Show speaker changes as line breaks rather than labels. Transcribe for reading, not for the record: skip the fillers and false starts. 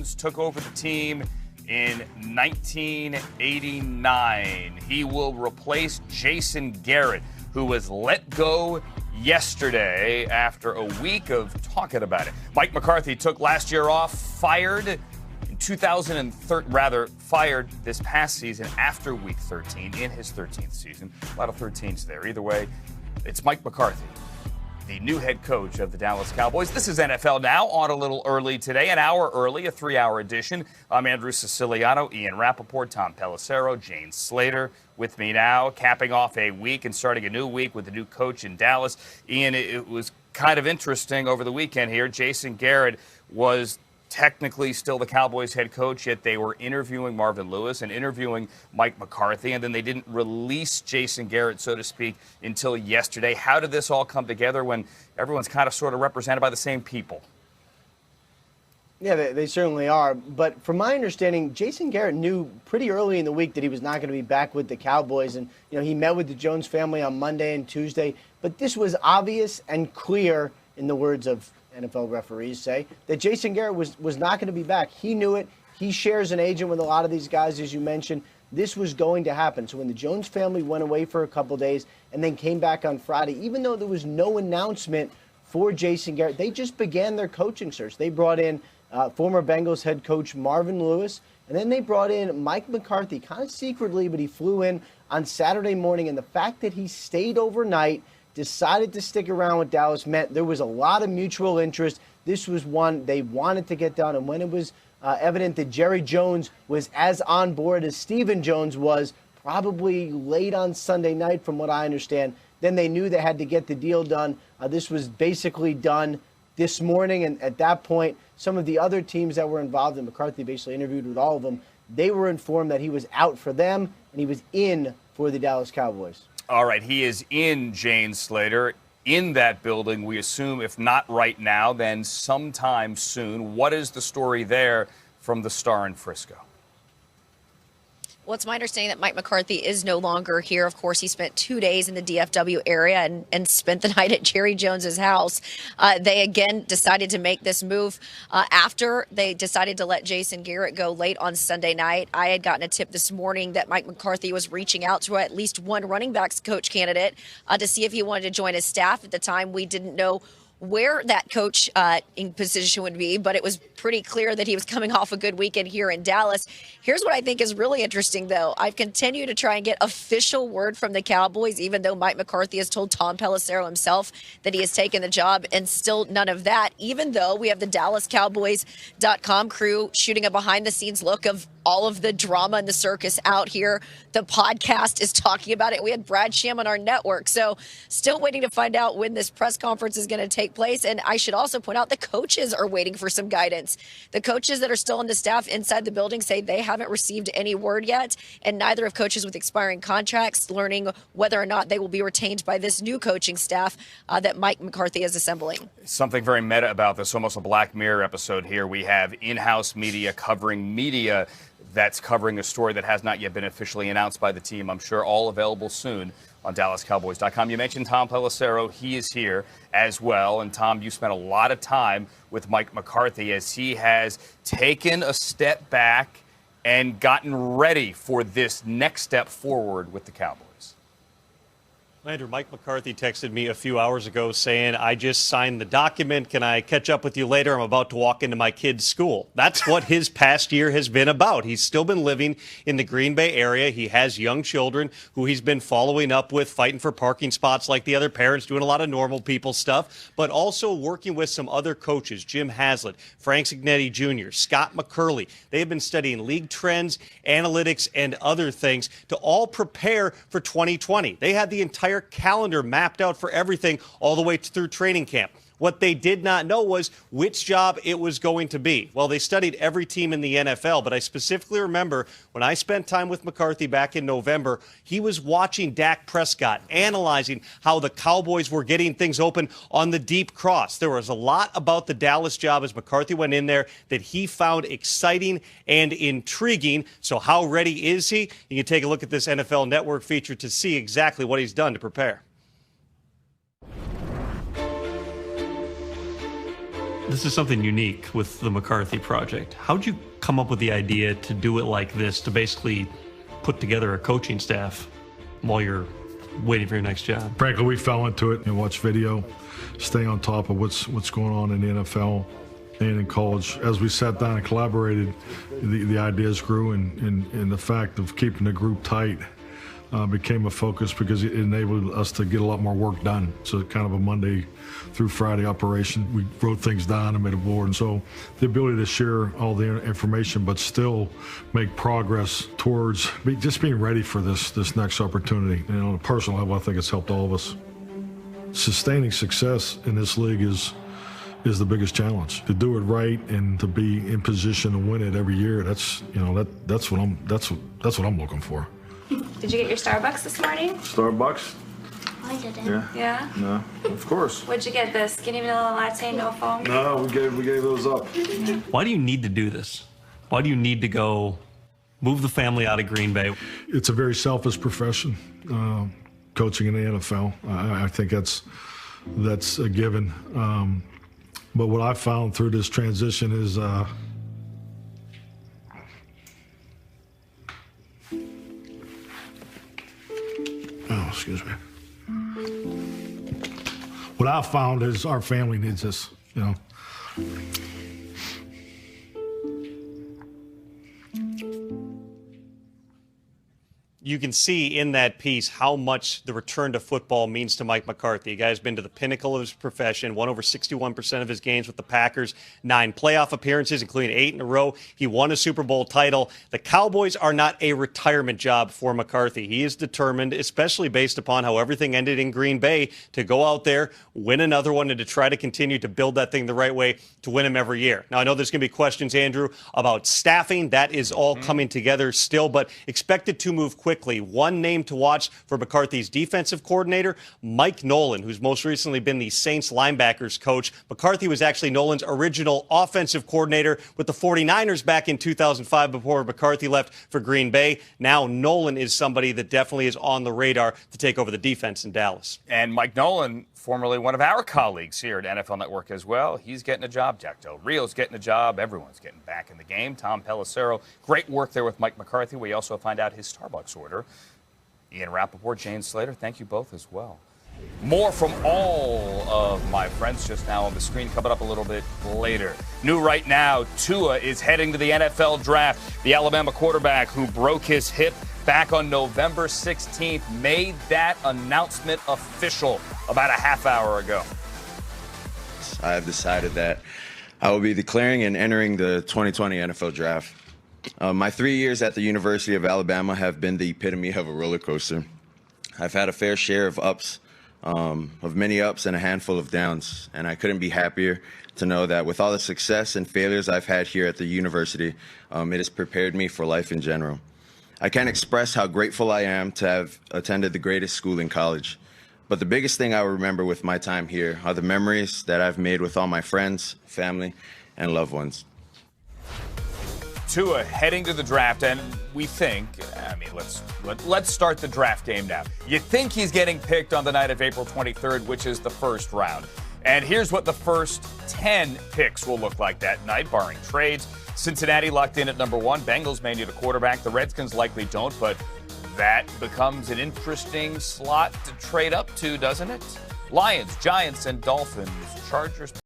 Jones took over the team in 1989. He will replace Jason Garrett, who was let go yesterday after a week of talking about it. Mike McCarthy took last year off, fired in 2013, fired this past season after week 13 in his 13th season. A lot of 13s there. Either way, it's Mike McCarthy, the new head coach of the Dallas Cowboys. This is NFL Now, on a little early today, an hour early, a 3-hour edition. I'm Andrew Siciliano, Ian Rappaport, Tom Pelissero, Jane Slater with me now, capping off a week and starting a new week with the new coach in Dallas. Ian, it was kind of interesting over the weekend here. Jason Garrett was technically still the Cowboys head coach, yet they were interviewing Marvin Lewis and interviewing Mike McCarthy, and then they didn't release Jason Garrett, so to speak, until yesterday. How did this all come together when everyone's kind of sort of represented by the same people?
Yeah, they certainly are. But from my understanding, Jason Garrett knew pretty early in the week that he was not going to be back with the Cowboys. And, he met with the Jones family on Monday and Tuesday. But this was obvious and clear, in the words of NFL referees say, that Jason Garrett was not going to be back. He knew it. He shares an agent with a lot of these guys, as you mentioned. This was going to happen. So when the Jones family went away for a couple days and then came back on Friday, even though there was no announcement for Jason Garrett, they just began their coaching search. They brought in former Bengals head coach Marvin Lewis, and then they brought in Mike McCarthy, kind of secretly, but he flew in on Saturday morning. And the fact that he stayed overnight, decided to stick around with Dallas, meant there was a lot of mutual interest. This was one they wanted to get done. And when it was evident that Jerry Jones was as on board as Stephen Jones was, probably late on Sunday night, from what I understand, then they knew they had to get the deal done. This was basically done this morning. And at that point, some of the other teams that were involved, and McCarthy basically interviewed with all of them, they were informed that he was out for them and he was in for the Dallas Cowboys.
All right, he is in, Jane Slater, in that building, we assume, if not right now, then sometime soon. What is the story there from the Star in Frisco?
Well, it's my understanding that Mike McCarthy is no longer here. Of course, he spent 2 days in the DFW area and spent the night at Jerry Jones's house. They, again, decided to make this move after they decided to let Jason Garrett go late on Sunday night. I had gotten a tip this morning that Mike McCarthy was reaching out to at least one running backs coach candidate to see if he wanted to join his staff. At the time, we didn't know where that coach in position would be, but it was pretty clear that he was coming off a good weekend here in Dallas. Here's what I think is really interesting, though. I've continued to try and get official word from the Cowboys, even though Mike McCarthy has told Tom Pelissero himself that he has taken the job, and still none of that, even though we have the DallasCowboys.com crew shooting a behind-the-scenes look of all of the drama and the circus out here. The podcast is talking about it. We had Brad Sham on our network. So still waiting to find out when this press conference is going to take place. And I should also point out the coaches are waiting for some guidance. The coaches that are still on the staff inside the building say they haven't received any word yet. And neither have coaches with expiring contracts, learning whether or not they will be retained by this new coaching staff that Mike McCarthy is assembling.
Something very meta about this, almost a Black Mirror episode here. We have in-house media covering media that's covering a story that has not yet been officially announced by the team. I'm sure all available soon on DallasCowboys.com. You mentioned Tom Pelissero. He is here as well. And, Tom, you spent a lot of time with Mike McCarthy as he has taken a step back and gotten ready for this next step forward with the Cowboys.
Andrew, Mike McCarthy texted me a few hours ago saying, I just signed the document. Can I catch up with you later? I'm about to walk into my kid's school. That's what his past year has been about. He's still been living in the Green Bay area. He has young children who he's been following up with, fighting for parking spots like the other parents, doing a lot of normal people stuff, but also working with some other coaches, Jim Haslett, Frank Cignetti Jr., Scott McCurley. They have been studying league trends, analytics, and other things to all prepare for 2020. They had the entire calendar mapped out for everything all the way through training camp. What they did not know was which job it was going to be. Well, they studied every team in the NFL, but I specifically remember when I spent time with McCarthy back in November, he was watching Dak Prescott, analyzing how the Cowboys were getting things open on the deep cross. There was a lot about the Dallas job as McCarthy went in there that he found exciting and intriguing. So how ready is he? You can take a look at this NFL Network feature to see exactly what he's done to prepare. This is something unique with the McCarthy project. How'd you come up with the idea to do it like this, to basically put together a coaching staff while you're waiting for your next job?
Frankly, we fell into it and watched video, stay on top of what's going on in the NFL and in college. As we sat down and collaborated, the ideas grew, and the fact of keeping the group tight became a focus because it enabled us to get a lot more work done. So kind of a Monday through Friday operation. We wrote things down and made a board. And so the ability to share all the information but still make progress towards just being ready for this next opportunity. And on a personal level, I think it's helped all of us. Sustaining success in this league is the biggest challenge. To do it right and to be in position to win it every year, that's what I'm looking for.
Did you get your Starbucks this morning?
Starbucks?
I didn't.
Yeah.
Yeah?
No, of course.
What'd you get, the skinny vanilla latte, no foam?
No, we gave those up.
Why do you need to do this? Why do you need to go move the family out of Green Bay?
It's a very selfish profession, coaching in the NFL. I think that's a given. But what I found through this transition is excuse me. What I found is our family needs this,
You can see in that piece how much the return to football means to Mike McCarthy. The guy's been to the pinnacle of his profession, won over 61% of his games with the Packers, 9 playoff appearances, including 8 in a row. He won a Super Bowl title. The Cowboys are not a retirement job for McCarthy. He is determined, especially based upon how everything ended in Green Bay, to go out there, win another one, and to try to continue to build that thing the right way to win him every year. Now, I know there's going to be questions, Andrew, about staffing. That is all coming together still, but expected to move quickly. One name to watch for McCarthy's defensive coordinator, Mike Nolan, who's most recently been the Saints linebackers coach. McCarthy was actually Nolan's original offensive coordinator with the 49ers back in 2005 before McCarthy left for Green Bay. Now Nolan is somebody that definitely is on the radar to take over the defense in Dallas.
And Mike Nolan, formerly one of our colleagues here at NFL Network as well, he's getting a job. Jack Del Rio's getting a job. Everyone's getting back in the game. Tom Pelissero, great work there with Mike McCarthy. We also find out his Starbucks order. Ian Rappaport, Jane Slater, thank you both as well. More from all of my friends just now on the screen coming up a little bit later. New right now, Tua is heading to the NFL draft. The Alabama quarterback who broke his hip back on November 16th made that announcement official about a half hour ago.
I have decided that I will be declaring and entering the 2020 NFL draft. My 3 years at the University of Alabama have been the epitome of a roller coaster. I've had a fair share of ups, of many ups and a handful of downs, and I couldn't be happier to know that with all the success and failures I've had here at the university, it has prepared me for life in general. I can't express how grateful I am to have attended the greatest school in college. But the biggest thing I remember with my time here are the memories that I've made with all my friends, family, and loved ones.
Tua heading to the draft, and we think, let's start the draft game now. You think he's getting picked on the night of April 23rd, which is the first round. And here's what the first 10 picks will look like that night, barring trades. Cincinnati locked in at number 1. Bengals may need a quarterback. The Redskins likely don't, but that becomes an interesting slot to trade up to, doesn't it? Lions, Giants, and Dolphins. Chargers.